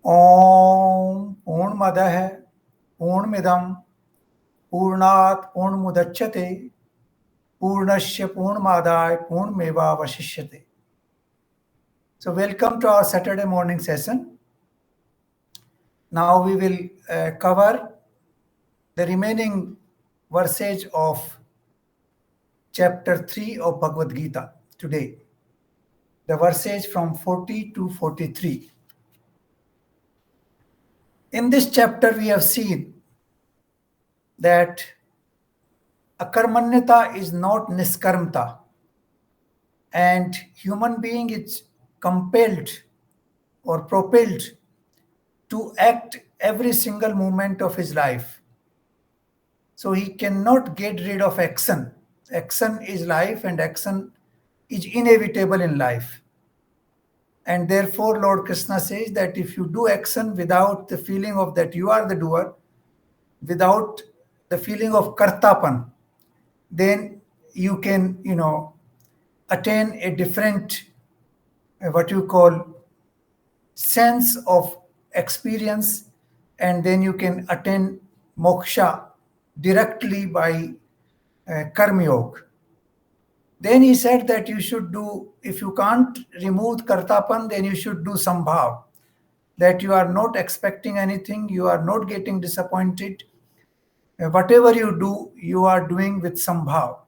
ओम पूर्णमदः पूर्णमिदं पूर्णात् पूर्णमुदच्यते पूर्णस्य पूर्णमादाय पूर्णमेवावशिष्यते. So welcome to our Saturday morning session. Now we will cover the remaining verses of chapter 3 of Bhagavad Gita today. The verses from 40 to 43. In this chapter we have seen that akarmanyata is not niskarmta, and human being is compelled or propelled to act every single moment of his life. So he cannot get rid of action. Action is life, and action is inevitable in life. And therefore, Lord Krishna says that if you do action without the feeling of that you are the doer, without the feeling of kartapan, then you can, attain a different, what you call, sense of experience, and then you can attain moksha directly by karma yoga. Then he said that you should do, if you can't remove kartapan, then you should do sambhav, that you are not expecting anything, you are not getting disappointed. Whatever you do, you are doing with sambhav.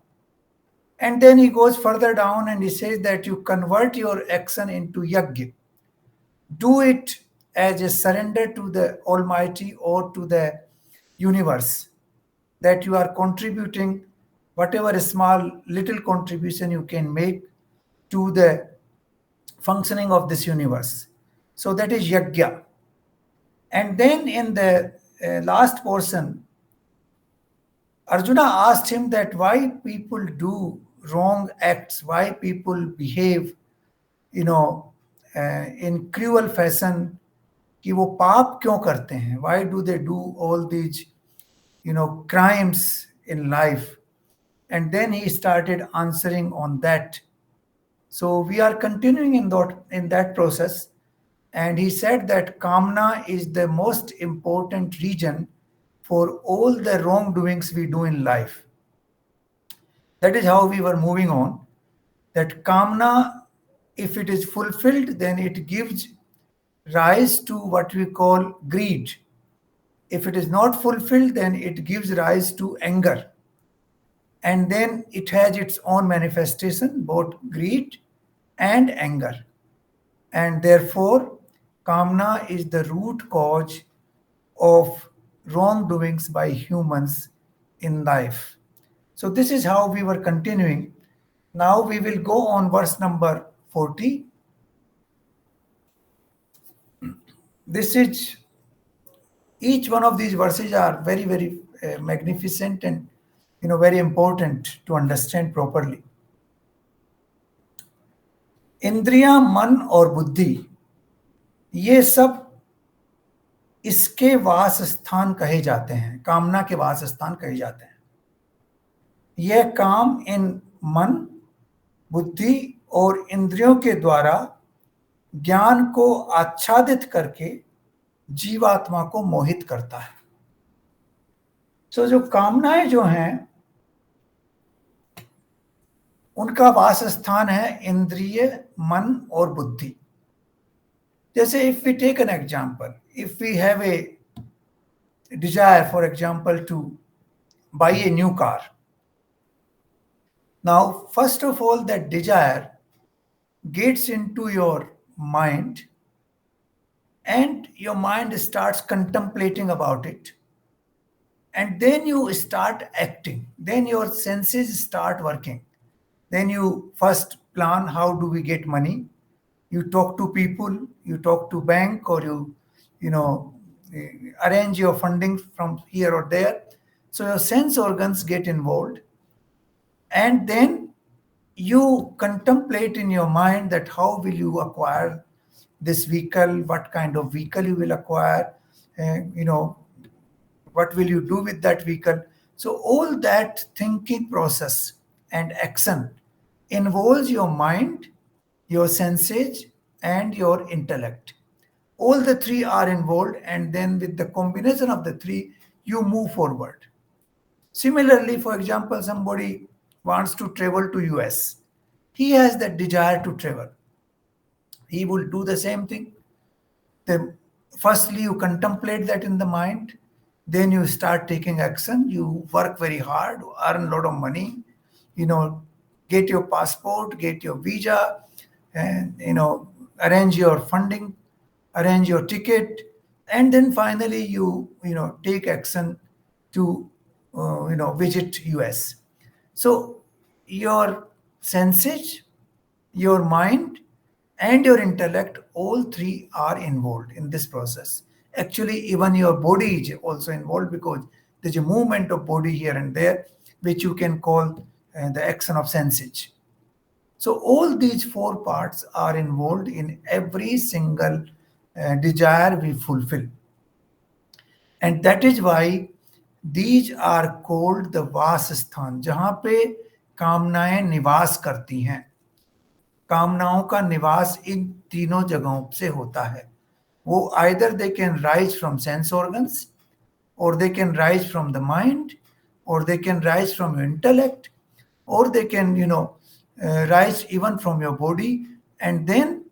And then he goes further down and he says that you convert your action into yajna. Do it as a surrender to the Almighty or to the universe, that you are contributing whatever small little contribution you can make to the functioning of this universe. So that is yajna. And then in the last portion, Arjuna asked him that why people do wrong acts, why people behave, in cruel fashion, कि वो पाप क्यों करते हैं? Why do they do all these, crimes in life? And then he started answering on that. So we are continuing in that process. And he said that Kamna is the most important reason for all the wrongdoings we do in life. That is how we were moving on. That Kamna, if it is fulfilled, then it gives rise to what we call greed. If it is not fulfilled, then it gives rise to anger. And then it has its own manifestation, both greed and anger. And therefore, Kamna is the root cause of wrongdoings by humans in life. So this is how we were continuing. Now we will go on verse number 40. This is, each one of these verses are very, very magnificent and very important to understand properly. इंद्रियां, मन और बुद्धि, ये सब इसके वास स्थान कहे जाते हैं, कामना के वास स्थान कहे जाते हैं. यह काम इन मन, बुद्धि और इंद्रियों के द्वारा ज्ञान को आच्छादित करके जीवात्मा को मोहित करता है. सो जो कामनाएं जो हैं, उनका वास स्थान है इंद्रिय, मन और बुद्धि. जैसे if we take an example, if we have a desire, for example, to buy a new car. Now, first of all, that desire gets into your mind, and your mind starts contemplating about it. And then you start acting. Then your senses start working. Then you first plan, how do we get money? You talk to people, you talk to bank, or you arrange your funding from here or there. So your sense organs get involved. And then you contemplate in your mind that how will you acquire this vehicle, what kind of vehicle you will acquire, what will you do with that vehicle. So all that thinking process and action involves your mind, your senses, and your intellect. all the three are involved, and then with the combination of the three, you move forward. Similarly, for example, somebody wants to travel to US. He has that desire to travel. He will do the same thing. Then, firstly, you contemplate that in the mind. Then you start taking action. You work very hard, earn a lot of money, you know, get your passport, get your visa, and arrange your funding, arrange your ticket, and then finally you take action to visit US. So your senses, your mind, and your intellect, all three are involved in this process. Actually, even your body is also involved, because there's a movement of body here and there, which you can call the action of senses. So all these four parts are involved in every single desire we fulfill. And that is why these are called the वासस्थान, जहां पे कामनाएं निवास करती हैं. कामनाओं का निवास इन तीनों जगहों से होता है. वो either they can rise from sense organs, or they can rise from the mind, or they can rise from your intellect, or they can rise even from your body, and then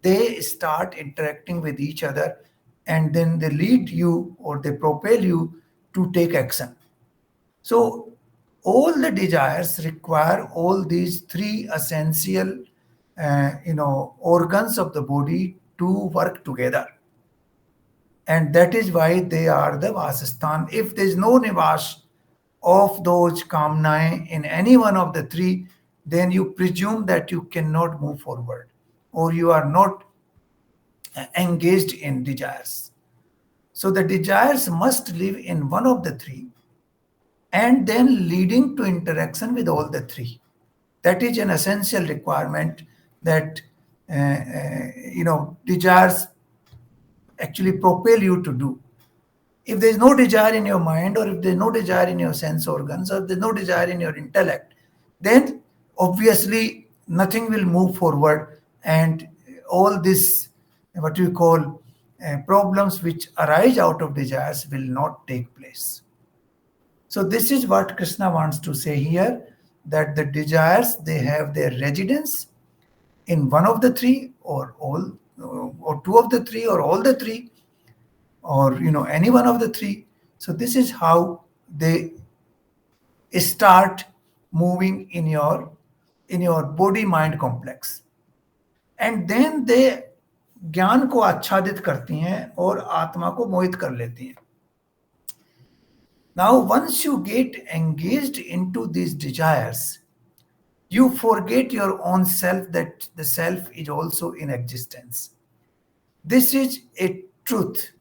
they start interacting with each other, and then they lead you or they propel you to take action. So all the desires require all these three essential organs of the body to work together. And that is why they are the Vasasthan. If there is no Nivas of those Kamnae in any one of the three, then you presume that you cannot move forward, or you are not engaged in desires. So the desires must live in one of the three, and then leading to interaction with all the three. That is an essential requirement that desires actually propel you to do. If there is no desire in your mind, or if there is no desire in your sense organs, or if there is no desire in your intellect, then obviously nothing will move forward, and all this, what we call problems which arise out of desires, will not take place. So this is what Krishna wants to say here, that the desires, they have their residence in one of the three, or all, or two of the three, or all the three, or any one of the three. So this is how they start moving in your body mind complex, and then they ज्ञान को आच्छादित करती हैं और आत्मा को मोहित कर लेती हैं. Now, once you get engaged into these desires, you forget your own self, that the self is also in existence. This is a truth.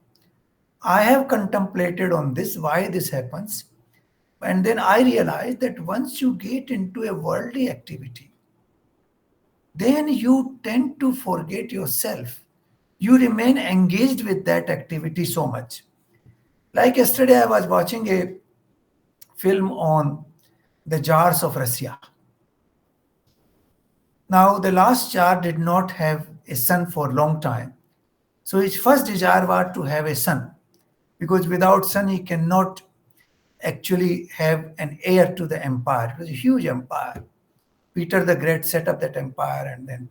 I have contemplated on this, why this happens. And then I realized that once you get into a worldly activity, then you tend to forget yourself. You remain engaged with that activity so much. Like yesterday, I was watching a film on the Tsars of Russia. Now, the last Tsar did not have a son for a long time. So his first desire was to have a son, because without son, he cannot actually have an heir to the empire. It was a huge empire. Peter the Great set up that empire, and then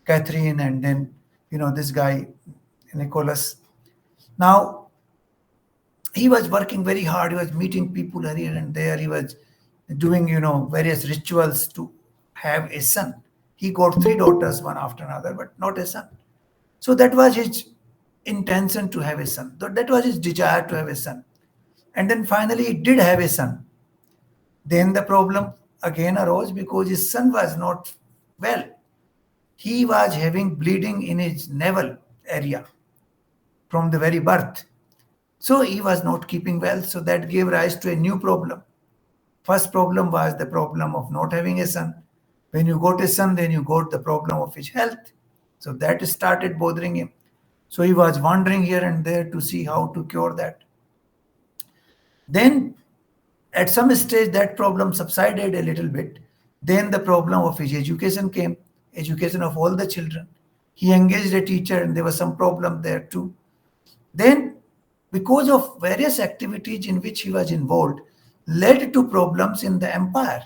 Catherine, and then, this guy, Nicholas. Now, he was working very hard. He was meeting people here and there. He was doing, various rituals to have a son. He got 3 daughters, one after another, but not a son. So that was his intention, to have a son. That was his desire, to have a son. And then finally he did have a son. Then the problem again arose, because his son was not well. He was having bleeding in his navel area from the very birth. So he was not keeping well. So that gave rise to a new problem. First problem was the problem of not having a son. When you got a son, then you got the problem of his health. So that started bothering him. So he was wandering here and there to see how to cure that. Then at some stage that problem subsided a little bit. Then the problem of his education came, education of all the children. He engaged a teacher and there was some problem there too. Then, because of various activities in which he was involved, led to problems in the empire.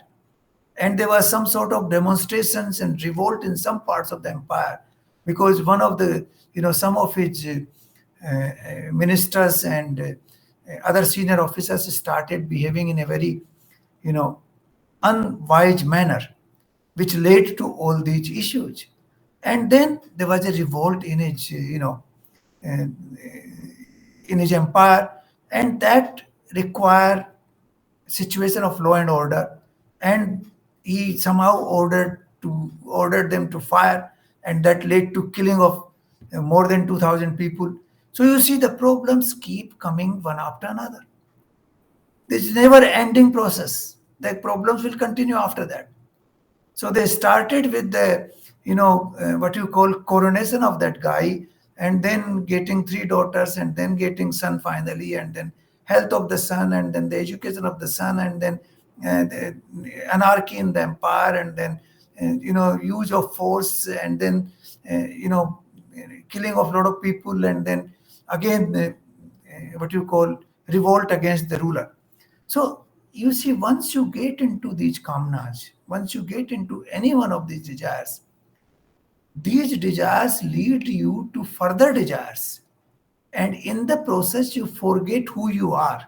And there was some sort of demonstrations and revolt in some parts of the empire because one of the, some of his ministers and other senior officers started behaving in a very, you know, unwise manner, which led to all these issues. And then there was a revolt in his, uh, in his empire, and that required situation of law and order, and he somehow ordered them to fire, and that led to killing of more than 2,000 people. So you see the problems keep coming one after another. This is never ending process. The problems will continue after that. So they started with the, what you call coronation of that guy, and then getting three daughters, and then getting son finally, and then health of the son, and then the education of the son, and then the anarchy in the empire, and then use of force, and then killing of a lot of people, and then again what you call revolt against the ruler. So you see, once you get into these kamnas, once you get into any one of these desires lead you to further desires. And in the process, you forget who you are.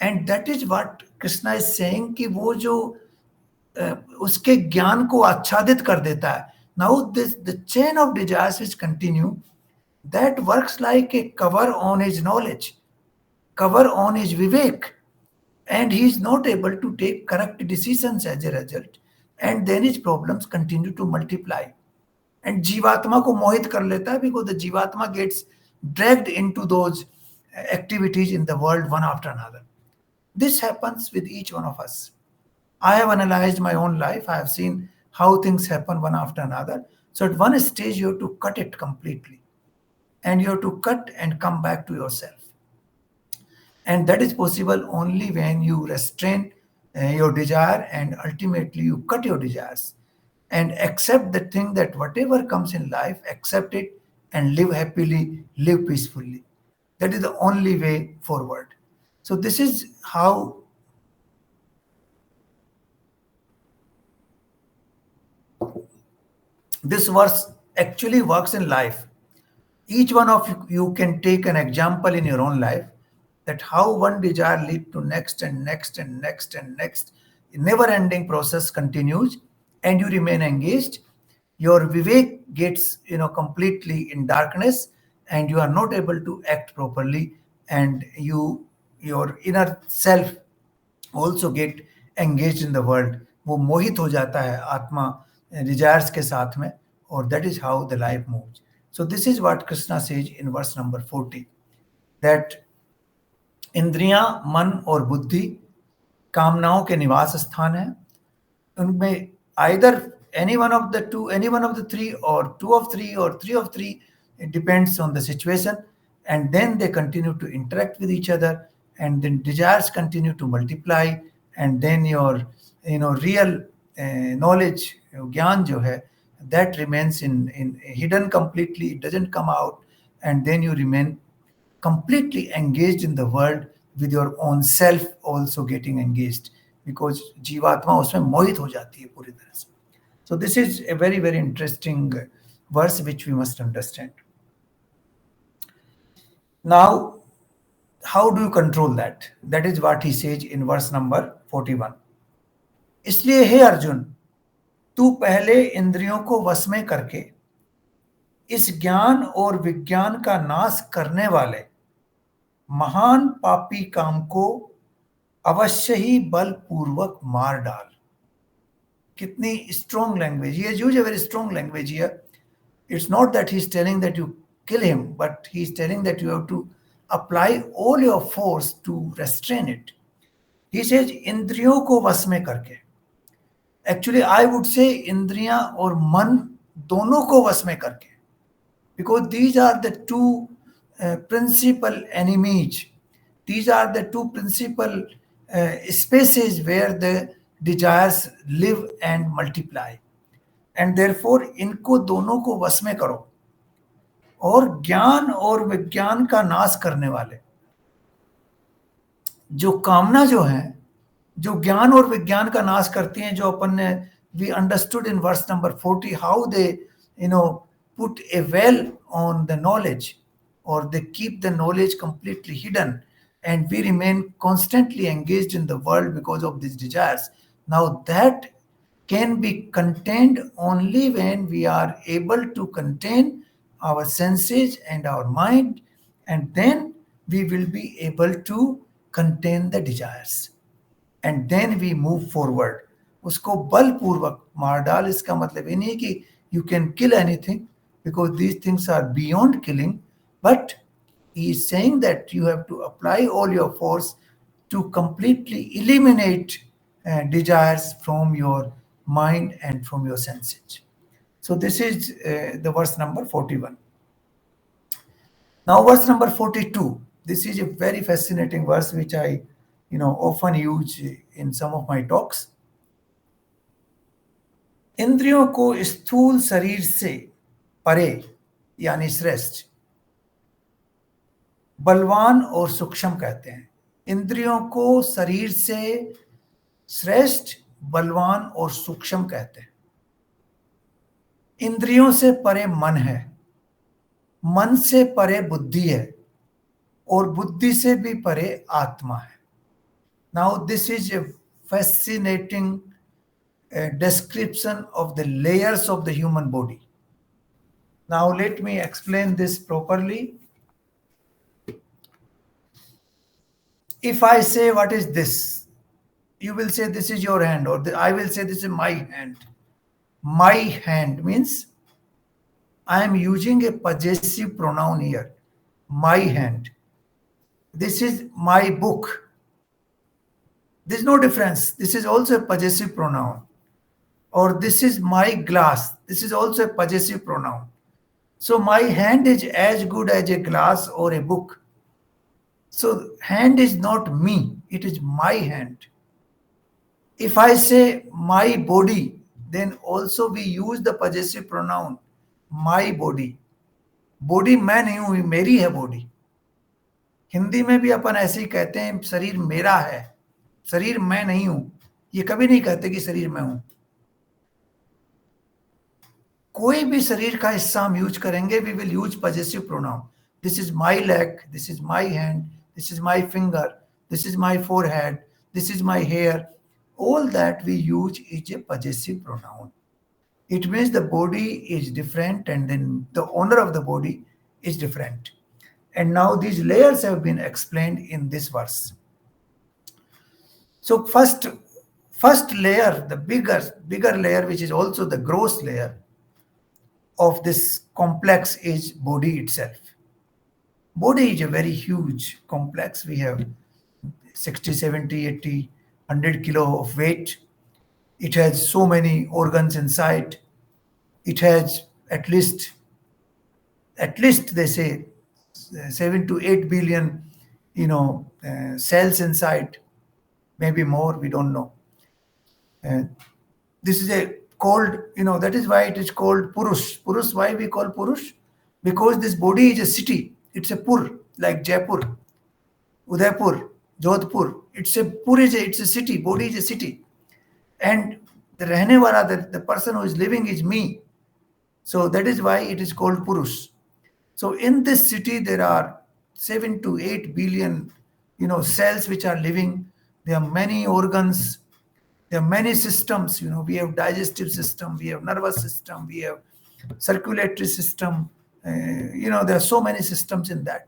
And that is what Krishna is saying कि वो जो उसके ज्ञान को आच्छादित कर देता है. Now the chain of desires which continue, that works like a cover on his knowledge, cover on his vivek, and he is not able to take correct decisions as a result, and then his problems continue to multiply. And जीवात्मा को मोहित कर लेता है because the जीवात्मा gets dragged into those activities in the world one after another. This happens with each one of us. I have analyzed my own life. I have seen how things happen one after another. So at one stage, you have to cut it completely. And you have to cut and come back to yourself. And that is possible only when you restrain your desire, and ultimately you cut your desires and accept the thing that whatever comes in life, accept it and live happily, live peacefully. That is the only way forward. So this is how this verse actually works in life. Each one of you can take an example in your own life that how one desire lead to next and next and next and next. A never-ending process continues, and you remain engaged. Your vivek gets completely in darkness, and you are not able to act properly, and your inner self also get engaged in the world. वो मोहित हो जाता है आत्मा desires के साथ में, और that is how the life moves. So this is what Krishna says in verse number 40, that इंद्रियां, मन और बुद्धि कामनाओं के निवास स्थान है. उनमें either any one of the two, any one of the three, or two of three, or three of three, it depends on the situation, and then they continue to interact with each other, and then desires continue to multiply, and then your real knowledge, ज्ञान जो है, that remains in hidden completely, it doesn't come out, and then you remain completely engaged in the world with your own self also getting engaged, because जीवात्मा उसमें मोहित हो जाती है पूरी तरह से. So this is a very, very interesting verse which we must understand. Now, how do you control that? That is what he says in verse number 41. इसलिए हे अर्जुन, तू पहले इंद्रियों को वश में करके इस ज्ञान और विज्ञान का नाश करने वाले महान पापी काम को अवश्य ही बलपूर्वक मार डाल. कितनी strong language. He has used a very strong language here. It's not that he's telling that you kill him, but he's telling that you have to apply all your force to restrain it. He says इंद्रियों को वश में करके. Actually, I would say इंद्रियां और मन दोनों को वश में करके, because these are the two principal enemies. These are the two principal spaces where the desires live and multiply. And therefore इनको दोनों को वश में करो। और ज्ञान और विज्ञान का नाश करने वाले जो कामना जो है, जो ज्ञान और विज्ञान का नाश करती हैं, जो अपन ने we understood in verse number 40 how they put a veil on the knowledge और they keep the knowledge completely hidden and we remain constantly engaged in the world because of these desires. Now that can be contained only when we are able to contain our senses and our mind, and then we will be able to contain the desires and then we move forward. उसको बलपूर्वक मार डाल, इसका मतलब ये नहीं कि you can kill anything because these things are beyond killing, but he is saying that you have to apply all your force to completely eliminate desires from your mind and from your senses. So this is the verse number 41. Now verse number 42. This is a very fascinating verse which I often use in some of my talks. इंद्रियों को स्थूल शरीर से परे यानी श्रेष्ठ, बलवान और सूक्ष्म कहते हैं। इंद्रियों को शरीर से श्रेष्ठ, बलवान और सूक्ष्म कहते हैं। इंद्रियों से परे मन है, मन से परे बुद्धि है और बुद्धि से भी परे आत्मा है। Now this is a fascinating description of the layers of the human body. Now let me explain this properly. If I say, what is this? You will say, this is your hand, or I will say, this is my hand. My hand means I am using a possessive pronoun here. My hand. This is my book. There is no difference. This is also a possessive pronoun. Or this is my glass. This is also a possessive pronoun. So my hand is as good as a glass or a book. So hand is not me, it is my hand. If I say my body, then also we use the possessive pronoun my body. Body मैं नहीं हूं, मेरी है body. Hindi में भी अपन ऐसे ही कहते हैं, शरीर मेरा है, शरीर मैं नहीं हूं। ये कभी नहीं कहते कि शरीर मैं हूं। कोई भी शरीर का हिस्सा हम यूज करेंगे, we will use possessive pronoun. This is my leg, this is my hand, this is my finger, this is my forehead, this is my hair. All that we use is a possessive pronoun. It means the body is different and then the owner of the body is different. And now these layers have been explained in this verse. So first layer, the bigger layer, which is also the gross layer of this complex, is body itself. Body is a very huge complex. We have 60, 70, 80, 100 kilo of weight. It has so many organs inside. It has at least they say 7 to 8 billion cells inside, maybe more, we don't know. This is called, that is why it is called Purush. Why we call Purush? Because this body is a city. It's a Pur, like Jaipur, Udaipur, Jodhpur. It's a city. Body is a city. And the rehne wala, the person who is living is me. So that is why it is called Purush. So in this city, there are 7 to 8 billion, cells which are living. There are many organs. There are many systems. We have digestive system, we have nervous system, we have circulatory system. There are so many systems in that.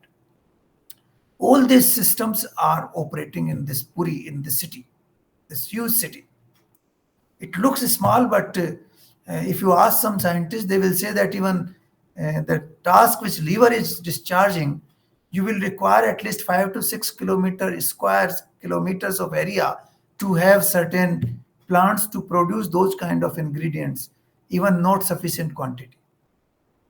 All these systems are operating in this Puri, in this city, this huge city. It looks small, but if you ask some scientists, they will say that even the task which liver is discharging, you will require at least 5 to 6 square kilometers of area to have certain plants to produce those kind of ingredients, even not sufficient quantity.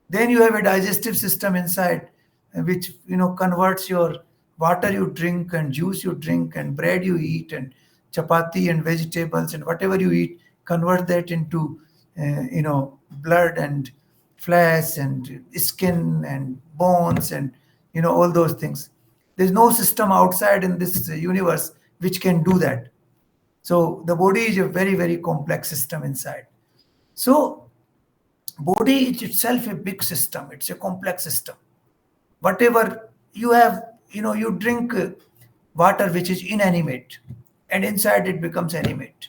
Then you have a digestive system inside, which converts your water you drink and juice you drink and bread you eat and chapati and vegetables and whatever you eat, convert that into blood and flesh and skin and bones and all those things. There's no system outside in this universe which can do that. So the body is a very, very complex system inside. So body is itself a big system. It's a complex system. Whatever you have, you drink water which is inanimate, and inside it becomes animate.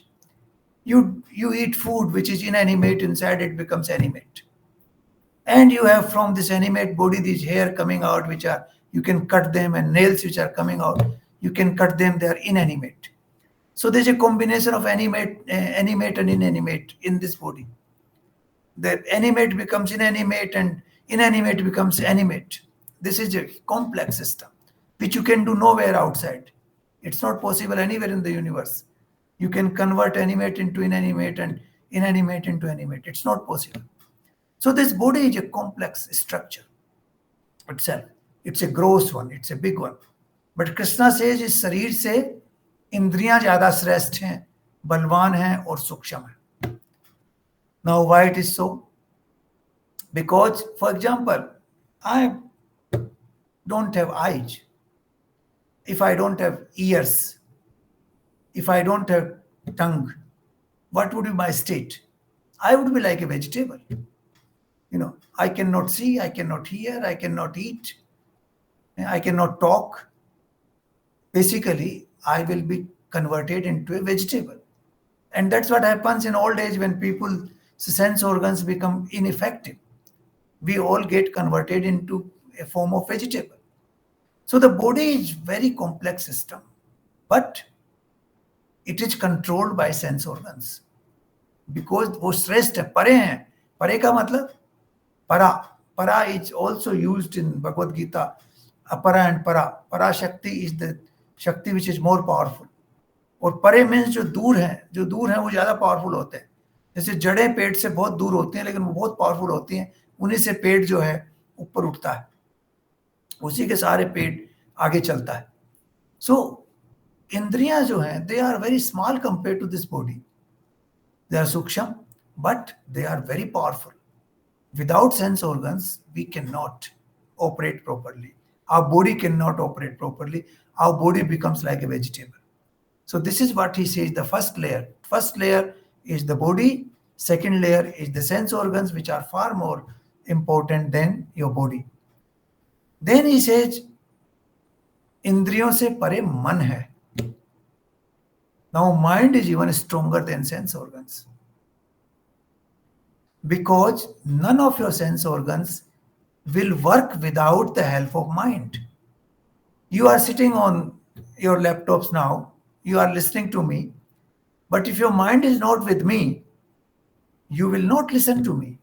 You eat food which is inanimate, inside it becomes animate. And you have from this animate body these hair coming out, which are, you can cut them, and nails which are coming out, you can cut them, they are inanimate. So there's a combination of animate and inanimate in this body. The animate becomes inanimate and inanimate becomes animate. This is a complex system which you can do nowhere outside. It's not possible anywhere in the universe. You can convert animate into inanimate and inanimate into animate. It's not possible. So this body is a complex structure itself. It's a gross one. It's a big one. But Krishna says इस शरीर से इंद्रियां ज्यादा श्रेष्ठ हैं, बलवान हैं और सूक्ष्म हैं. Now why it is so? Because, for example, I don't have eyes. If I don't have ears, if I don't have tongue, what would be my state? I would be like a vegetable. I cannot see, I cannot hear, I cannot eat, I cannot talk. Basically, I will be converted into a vegetable. And that's what happens in old age when people's sense organs become ineffective. We all get converted into a form of vegetable. So the body is very complex system, but it is controlled by sense organs. Because वो श्रेष्ठ है, परे हैं. परे का मतलब para is also used in Bhagavad Gita. Apara and para shakti is the shakti which is more powerful. और परे means जो दूर हैं वो ज्यादा पावरफुल होते हैं. जैसे जड़ें पेट से बहुत दूर होती हैं लेकिन वो बहुत पावरफुल होती हैं, उन्हीं से पेट जो है ऊपर उठता है, उसी के सारे पेट आगे चलता है. So इंद्रियां जो हैं, they are very small compared to this body. They are suksham, but they are very powerful. Without sense organs, we cannot operate properly. Our body cannot operate properly. Our body becomes like a vegetable. So this is what he says, the first layer. First layer is the body. Second layer is the sense organs, which are far more important than your body. Then he says, इंद्रियों से परे मन है. Now mind is even stronger than sense organs. Because none of your sense organs will work without the help of mind. You are sitting on your laptops now, you are listening to me, but if your mind is not with me, you will not listen to me.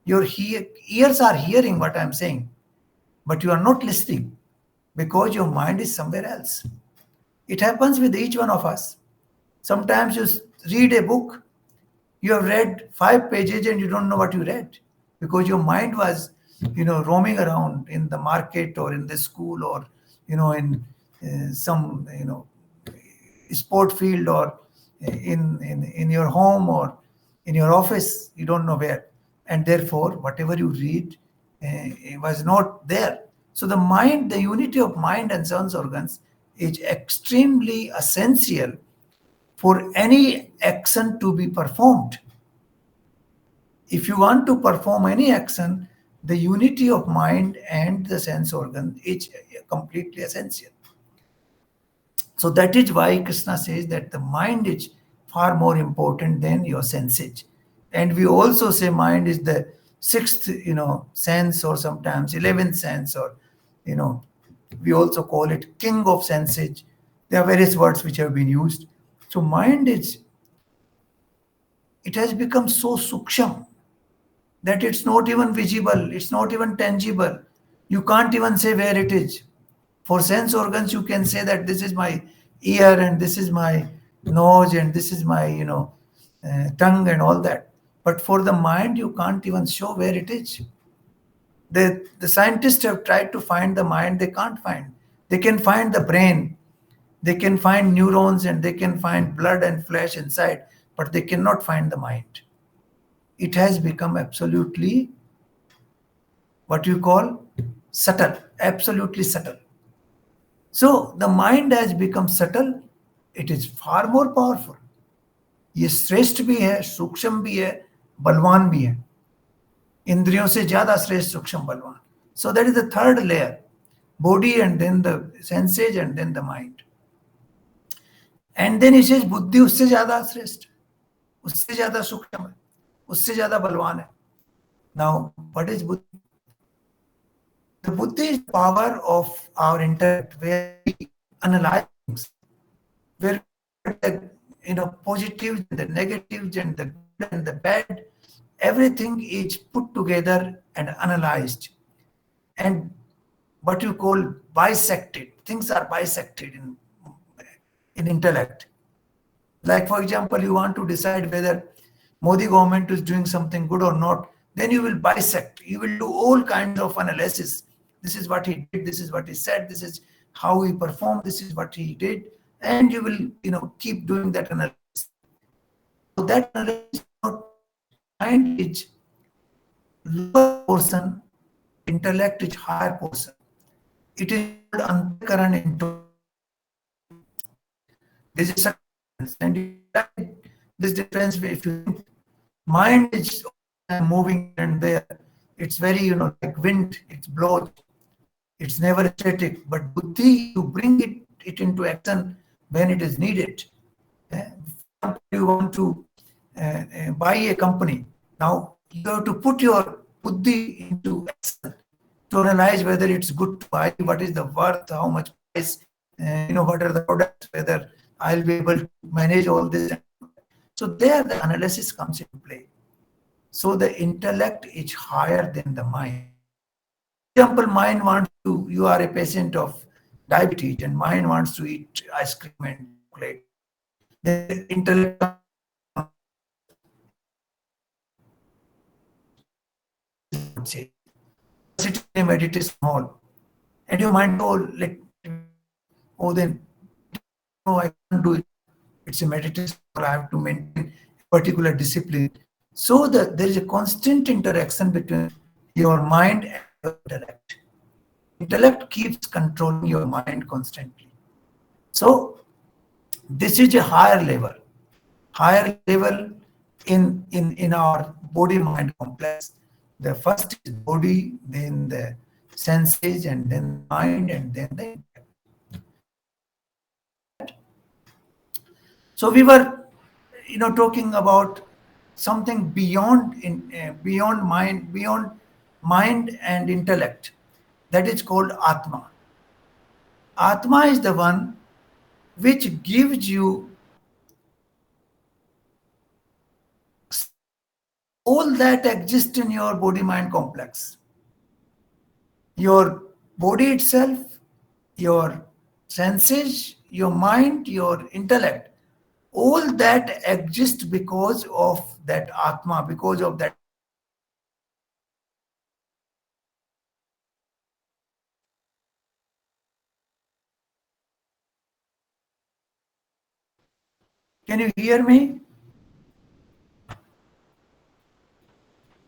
Your ears are hearing what I am saying, but you are not listening because your mind is somewhere else. It happens with each one of us. Sometimes you read a book, you have read 5 pages and you don't know what you read because your mind was, roaming around in the market or in the school or, in some, sport field or in your home or in your office, you don't know where. And therefore, whatever you read was not there. So the mind, the unity of mind and sense organs is extremely essential for any action to be performed. If you want to perform any action, the unity of mind and the sense organ is completely essential. So that is why Krishna says that the mind is far more important than your senses. And we also say mind is the 6th, sense, or sometimes 11th sense, or, we also call it king of senses. There are various words which have been used. So mind it has become so suksham that it's not even visible, it's not even tangible. You can't even say where it is. For sense organs, you can say that this is my ear and this is my nose and this is my, tongue and all that. But for the mind, you can't even show where it is. The scientists have tried to find the mind, they can't find. They can find the brain, they can find neurons and they can find blood and flesh inside, but they cannot find the mind. it has become absolutely what you call subtle, absolutely subtle. So the mind has become subtle, it is far more powerful. ये श्रेष्ठ भी है, सूक्ष्म भी है, बलवान भी है, इंद्रियों से ज्यादा श्रेष्ठ, सूक्ष्म, बलवान. So that is the third layer, body and then the senses and then the mind. And then he says बुद्धि उससे ज्यादा श्रेष्ठ, उससे ज्यादा सूक्ष्म है, उससे ज्यादा बलवान है. Now what is buddhi? The buddhi is power of our intellect where we analyze things, where the positives and the negatives and the good and the bad, everything is put together and analyzed, and what you call bisected. Things are bisected in intellect. Like for example, you want to decide whether Modi government is doing something good or not, then you will bisect. You will do all kinds of analysis. This is what he did, this is what he said, this is how he performed, this is what he did, and you will, keep doing that analysis. So that analysis, mind is lower portion, intellect is higher portion. It is called antakaran into. This is a difference, and this difference, if you think mind is moving and there, it's very, like wind, it blows, it's never static. But buddhi, you bring it into action when it is needed. You want to buy a company. Now you have to put your buddhi into action to analyze whether it's good to buy, what is the worth, how much price, what are the products, whether I'll be able to manage all this. So there the analysis comes into play. So the intellect is higher than the mind. For example, mind wants to, you are a patient of diabetes and mind wants to eat ice cream and chocolate. The intellect say, sit in a meditation hall and your mind, then no, I can't do it. It's a meditation hall, I have to maintain a particular discipline. So there is a constant interaction between your mind and your intellect. Intellect keeps controlling your mind constantly. So this is a higher level in our body mind complex. The first is body, then the senses, and then mind, and then the intellect. So we were, talking about something beyond mind and intellect. That is called Atma. Atma is the one which gives you all that exists in your body-mind complex. Your body itself, your senses, your mind, your intellect, all that exists because of that Atma, because of that. Can you hear me?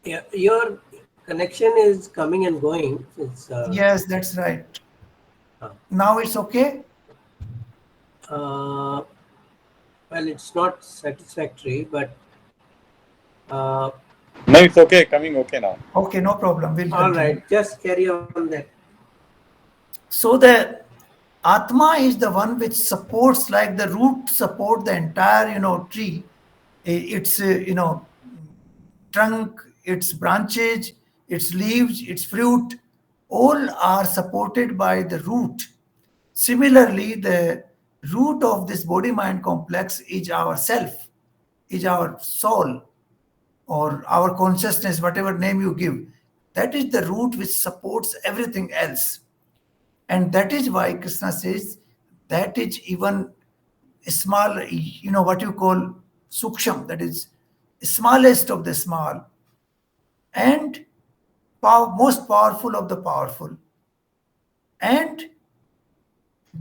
Yeah, your connection is coming and going. Yes, that's right. Now it's okay? Well, it's not satisfactory, but No, it's okay. Coming okay now. Okay, no problem. We'll all continue. right, just carry on that. So the Atma is the one which supports, like the root support the entire, tree. Its, trunk, its branches, its leaves, its fruit, all are supported by the root. Similarly, the root of this body-mind complex is our self, is our soul, or our consciousness, whatever name you give. That is the root which supports everything else. And that is why Krishna says that is even small, what you call suksham, that is smallest of the small, and most powerful of the powerful, and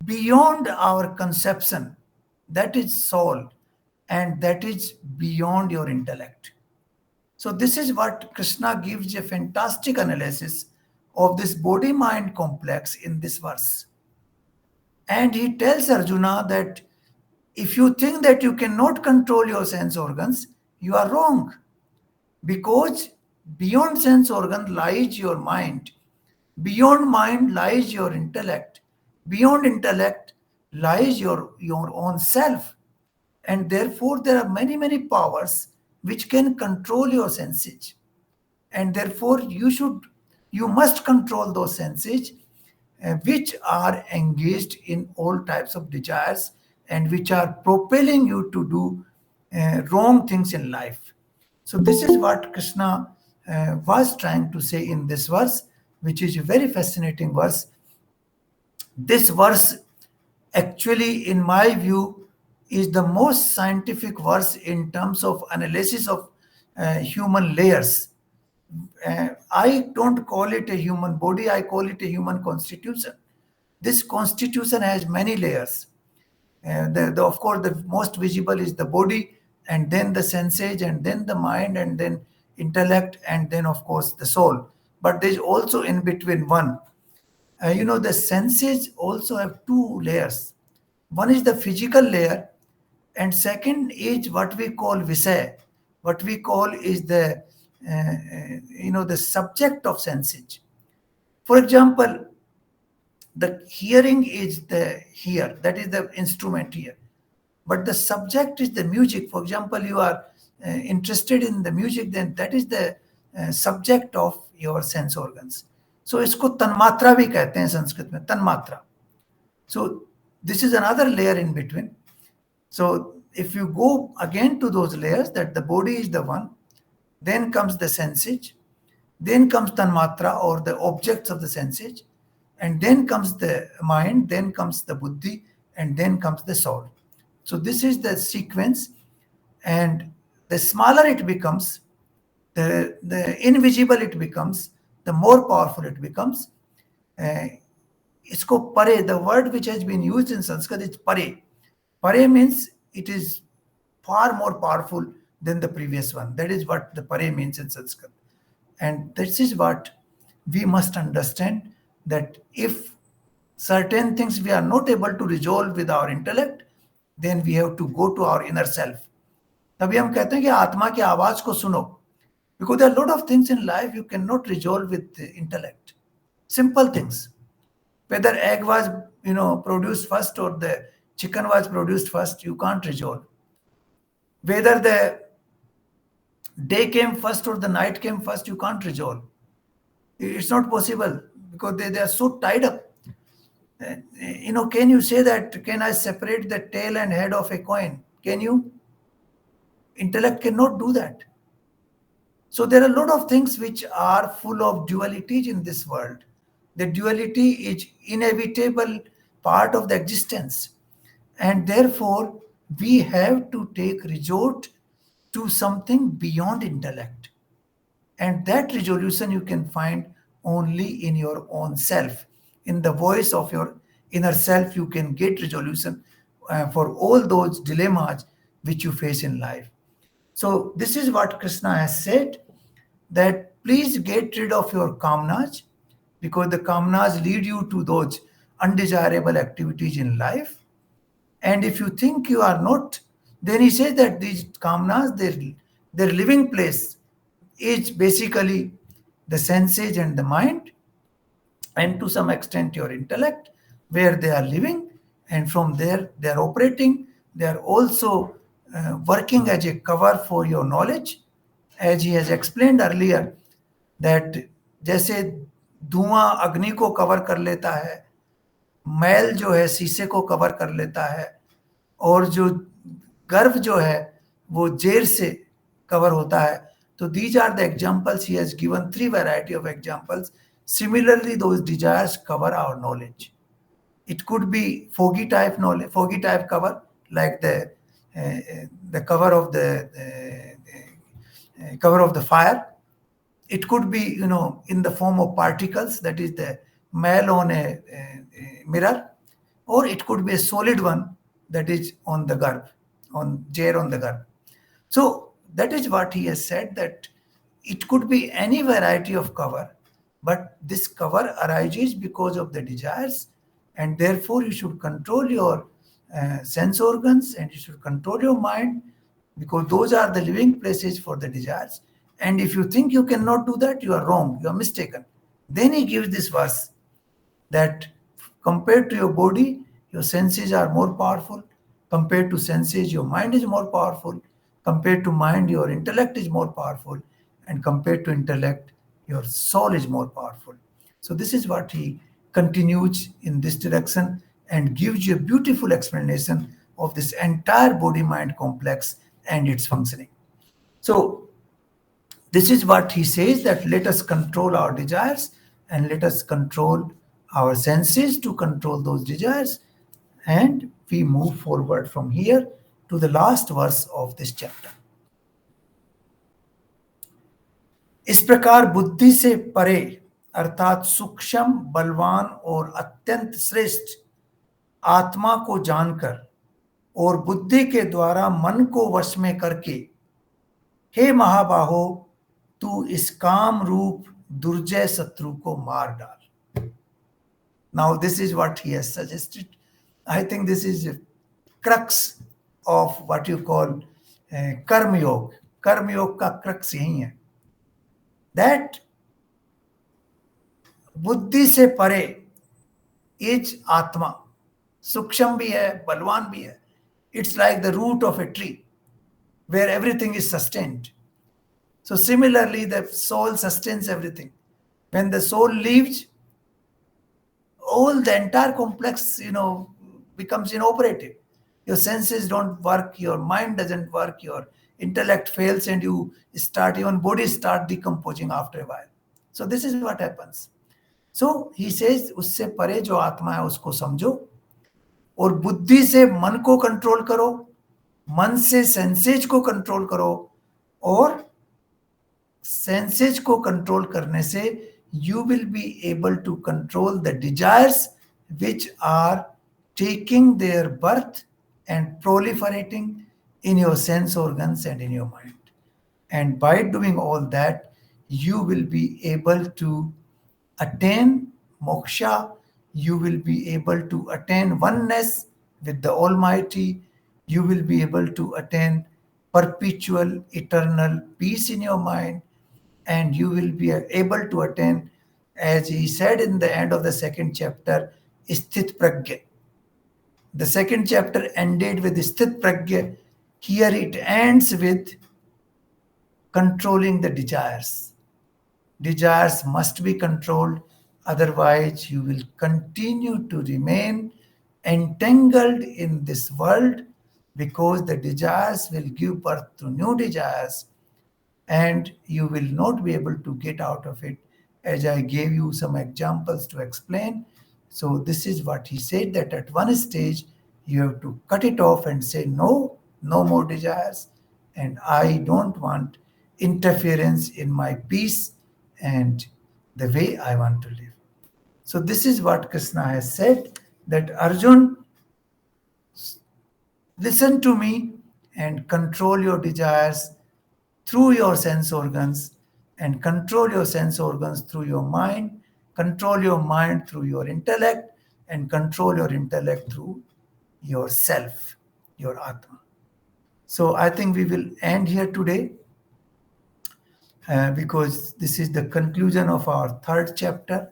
beyond our conception, that is soul, and that is beyond your intellect. So this is what Krishna gives a fantastic analysis of this body-mind complex in this verse. And he tells Arjuna that if you think that you cannot control your sense organs, you are wrong. Because beyond sense organ lies your mind. Beyond mind lies your intellect. Beyond intellect lies your own self. And therefore, there are many, many powers which can control your senses. And therefore, you must control those senses which are engaged in all types of desires and which are propelling you to do wrong things in life. So this is what Krishna was trying to say in this verse, which is a very fascinating verse. This verse, actually, in my view, is the most scientific verse in terms of analysis of human layers. I don't call it a human body, I call it a human constitution. This constitution has many layers. Of course, the most visible is the body, and then the senses, and then the mind, and then intellect, and then, of course, the soul. But there's also in between one. The senses also have two layers. One is the physical layer, and second is what we call visay. What we call is the subject of senses. For example, the hearing is the here, that is the instrument here. But the subject is the music. For example, you are interested in the music, then that is the subject of your sense organs. So इसको तन्मात्रा भी कहते हैं संस्कृत में, तन्मात्रा. So this is another layer in between. So if you go again to those layers, that the body is the one, then comes the senses, then comes tanmatra or the objects of the senses, and then comes the mind, then comes the buddhi, and then comes the soul. So this is the sequence, and the smaller it becomes, the invisible it becomes, the more powerful it becomes. Isko pare, the word which has been used in Sanskrit is pare. Pare means it is far more powerful than the previous one. That is what the pare means in Sanskrit. And this is what we must understand, that if certain things we are not able to resolve with our intellect, then we have to go to our inner self. तभी हम कहते हैं कि आत्मा की आवाज को सुनो. Because there are a lot of things in life you cannot resolve with the intellect. Simple things. Whether egg was produced first or the chicken was produced first, you can't resolve. Whether the day came first or the night came first, you can't resolve. It's not possible because they are so tied up. Can you say that, can I separate the tail and head of a coin? Can you? Intellect cannot do that. So there are a lot of things which are full of dualities in this world. The duality is inevitable part of the existence. And therefore, we have to take resort to something beyond intellect. And that resolution you can find only in your own self. In the voice of your inner self, you can get resolution for all those dilemmas which you face in life. So this is what Krishna has said, that please get rid of your kamnas, because the kamnas lead you to those undesirable activities in life. And if you think you are not, then he says that these kamnas, their living place is basically the senses and the mind, and to some extent your intellect, where they are living, and from there they are operating. They are also working as a cover for your knowledge, as he has explained earlier, that जैसे धुआं अग्नि को cover कर लेता है, मैल जो है शीशे को कवर कर लेता है, और जो गर्भ जो है वो जेर से कवर होता है. So these are the examples. He has given 3 variety of examples. Similarly, those desires cover our knowledge. It could be foggy type knowledge, foggy type cover, like the cover of the fire. It could be, in the form of particles, that is the mail on a mirror, or it could be a solid one, that is on the garb, on jair on the garb. So that is what he has said, that it could be any variety of cover, but this cover arises because of the desires, and therefore you should control your sense organs and you should control your mind, because those are the living places for the desires. And if you think you cannot do that, you are wrong, you are mistaken. Then he gives this verse that compared to your body, your senses are more powerful. Compared to senses, your mind is more powerful. Compared to mind, your intellect is more powerful. And compared to intellect, your soul is more powerful. So this is what he continues in this direction and gives you a beautiful explanation of this entire body-mind complex and its functioning. So this is what he says, that let us control our desires and let us control our senses to control those desires. And we move forward from here to the last verse of this chapter. इस प्रकार बुद्धि से परे अर्थात सूक्ष्म, बलवान और अत्यंत श्रेष्ठ आत्मा को जानकर और बुद्धि के द्वारा मन को वश में करके, हे महाबाहो, तू इस काम रूप दुर्जय शत्रु को मार डाल. Now this is what he has suggested. I think this is a crux of what you call कर्म योग. कर्म योग का crux यही है, that बुद्धि से परे इज आत्मा, सूक्ष्म भी है, बलवान भी है. It's like the root of a tree where everything is sustained. So similarly, the soul sustains everything. When the soul leaves, all the entire complex, becomes inoperative. Your senses don't work, your mind doesn't work, your intellect fails, and you start, even body start decomposing after a while. So this is what happens. So he says, उससे परे जो आत्मा है उसको समझो और बुद्धि से मन को कंट्रोल करो, मन से सेंसेज को कंट्रोल करो, और सेंसेज को कंट्रोल करने से you will be able to control the desires which are taking their birth and proliferating in your sense organs and in your mind. And by doing all that, you will be able to attain moksha, you will be able to attain oneness with the Almighty, you will be able to attain perpetual, eternal peace in your mind, and you will be able to attain, as he said in the end of the second chapter, Sthit Pragya. The second chapter ended with Sthit Pragya. Here it ends with controlling the desires. Desires must be controlled, otherwise you will continue to remain entangled in this world, because the desires will give birth to new desires and you will not be able to get out of it, as I gave you some examples to explain. So this is what he said, that at one stage you have to cut it off and say, no more desires, and I don't want interference in my peace and the way I want to live. So this is what Krishna has said, that Arjun, listen to me and control your desires through your sense organs, and control your sense organs through your mind, control your mind through your intellect, and control your intellect through yourself, your Atma. So I think we will end here today because this is the conclusion of our third chapter,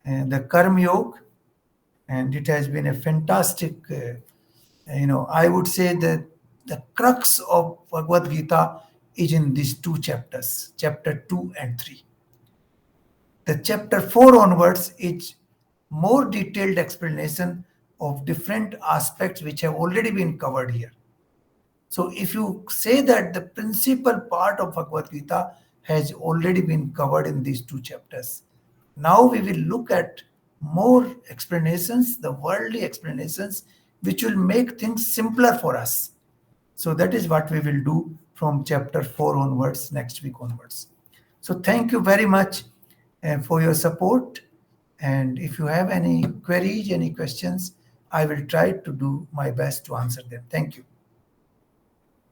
the Karma Yoga, and it has been a fantastic, I would say that the crux of Bhagavad Gita is in these two chapters, chapter 2 and 3. The chapter 4 onwards is more detailed explanation of different aspects which have already been covered here. So if you say that the principal part of Bhagavad Gita has already been covered in these two chapters, now we will look at more explanations, the worldly explanations, which will make things simpler for us. So that is what we will do from chapter 4 onwards, next week onwards. So thank you very much for your support. And if you have any queries, any questions, I will try to do my best to answer them. Thank you.